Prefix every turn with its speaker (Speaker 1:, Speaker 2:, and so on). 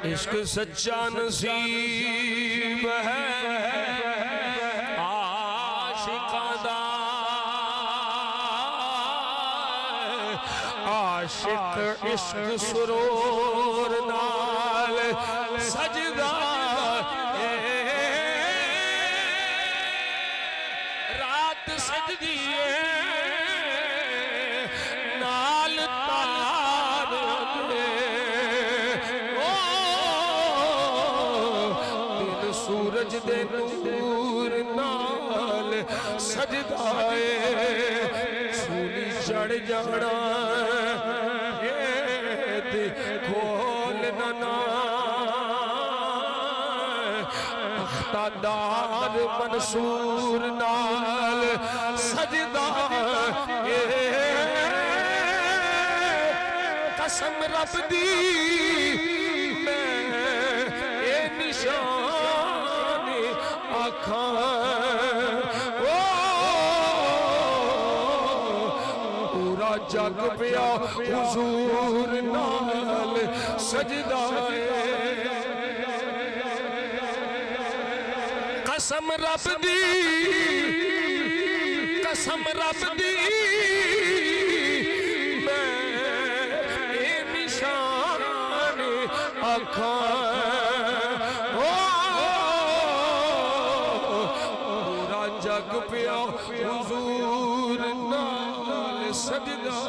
Speaker 1: عشق سچا نصیب ہے عاشقاں دا عاشق عشق سرور نال سجدہ رات سجدی نال تار دن سورج دے نور نال سجدہ سولی چڑھ جانا کھولنا اختادار منصور نال سجدہ قسم رب دی میں اے نشان آکھاں پورا جگ پیا حضور نال سجدہ قسم رب دی میں اے نشان آکھاں پورا جگ پیا حضور نال سجدہ